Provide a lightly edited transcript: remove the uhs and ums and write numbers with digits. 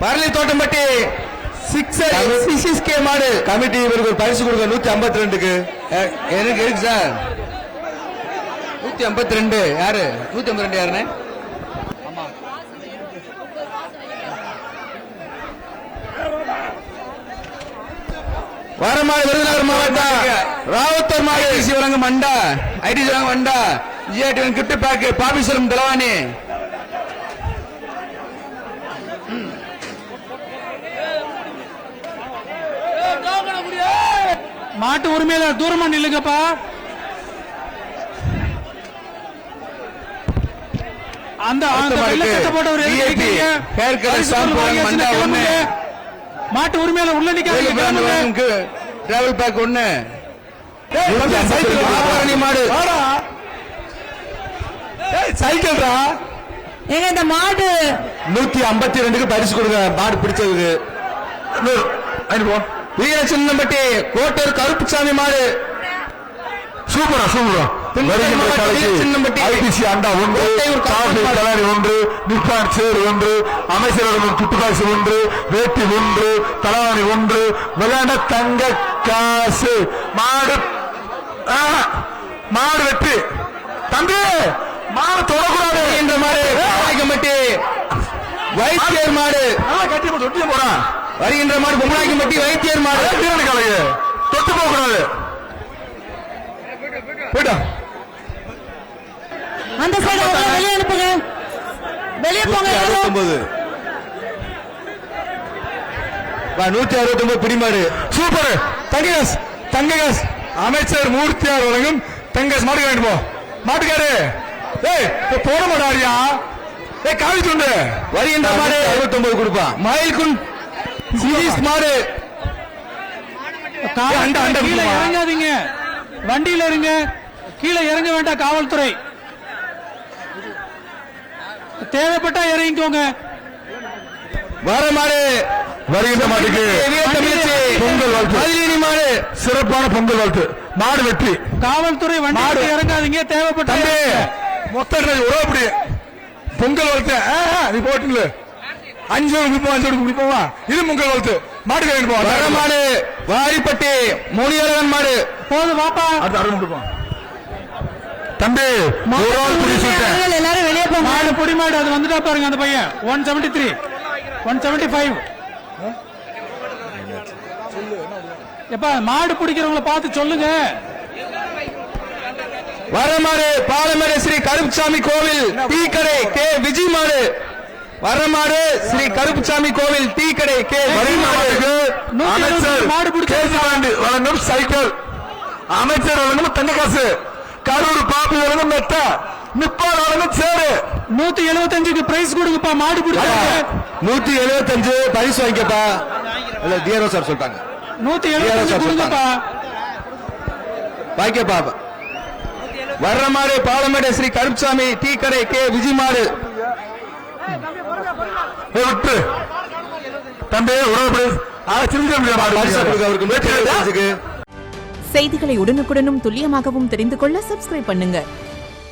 பரளி தோட்டம்பட்டி சிசிஸ்கே மாடு கமிட்டி இவருக்கு ஒரு பரிசு கொடுங்க 152க்கு. எனக்கு இருக்கு சார் 152. யாரு 152 யாருன்னு வரமாடு விருதுநகர் மாவட்டம் ராவுத்தர் மாடு ஐடிசி வழங்க மண்டா ஐடிசி வழங்க மண்டா ஜிஆர்டி கிஃப்ட் பேக் பாபிஸ்வரம் தலவாணி. மாட்டு உரிமையில தூரமா நில்லுங்கப்பா. அந்த மாட்டு உரிமையில உள்ள நிக்க டிராவல் பேக் ஒண்ணு மாடு சைக்கிள்ரா. எங்க இந்த மாடு 152க்கு பரிசு கொடுங்க. மாடு பிடிச்சதுக்கு வீரசின்னம்பட்டி கோட்டூர் கருப்புசாமி மாடு சூப்பரா சூப்பரா. ஐடிசி அண்டா 1, கலாரி 1, நிப்பான் சேர் 1, அமைச்சர் துட்டுக்காசு 1, வேட்டி 1, தலவாணி 1, விளையாட தங்க காசு. மாடு மாடு வெற்றி தம்பி. மாடு தொடக்கூடாது என்ற மாடு வைத்தியர் மாடு கட்டி தொட்டி போறான். வருகின்ற மாடு பொம்மநாயக்கம்பட்டி வைத்தியர் மாடு கலைய தொட்டு போக கூடாது. அந்த சைடு வெளியே அனுப்புங்க. வெளியே போங்க. 169 பிடிமாடு சூப்பர். தங்ககாஸ் தங்ககாஸ் அமைச்சர் மூர்த்தியார் வழங்கும் தங்ககாஸ் மாடு வாங்கிட்டு போ. மாட்டுக்காரு போட மாட்டாரியா காவி துண்டு. வருகின்ற மாடு 69 கொடுப்பான். மயில்குன் மாடு கீழே இறங்காதீங்க. வண்டியில இருங்க. கீழே இறங்க வேண்டாம். காவல்துறை தேவைப்பட்டா இறங்கிக்கோங்க. வர மாடு வருகின்ற மாட்டுக்கு பொங்கல் வாழ்த்து. மாடு சிறப்பான பொங்கல் வாழ்த்து. மாடு வெற்றி. காவல்துறை வண்டி இறங்காதீங்க. தேவைப்பட்ட மொத்த உறவுப்படி பொங்கல் வாழ்த்து. நீ போட்டு 5 குடிப்போமா. இது பொங்கல் வாழ்த்து. மாடு கழிப்போம். வர மாடு வாரிப்பட்டி மோனியழகன் மாடு போது வாப்பா. கொடுப்போம் தம்பி. எல்லாரும் வெளியே போங்க. மாடு பொடி மாடு அது வந்துட்டா பாருங்க. அந்த பையன் 173 175. எப்ப மாடு பிடிக்கிறவங்களை பார்த்து சொல்லுங்க. வரமாடு பாலமேடு ஸ்ரீ கருப்புசாமி கோவில் டீக்கடை கே விஜய் மாடு. வரமாடு ஸ்ரீ கருப்புசாமி கோவில் டீக்கடை கே அமைச்சர் வழங்கும் சைக்கிள். அமைச்சர் வழங்கும் தங்ககாசு. கரூர் பாப்பி வழங்கும் மெத்த. நிப்பான் வழங்கும் சேரு. 175க்கு பிரைஸ் கொடுங்கப்பா. மாடு பிடிச்சாங்க 175 பரிசு வாங்கிக்கப்பா. இல்ல டிஆர்ஓ சார் சொல்லிட்டாங்க 175 கொடுங்கப்பா. வாங்கிக்கப்பா. வர்ற மாடு பாலமேடு ஸ்ரீ கருப்புசாமி டீ கடை கே விஜய் மாடு. செய்திகளை உடனுக்குடனும் துல்லியமாகவும் தெரிந்து கொள்ள சப்ஸ்கிரைப் பண்ணுங்க.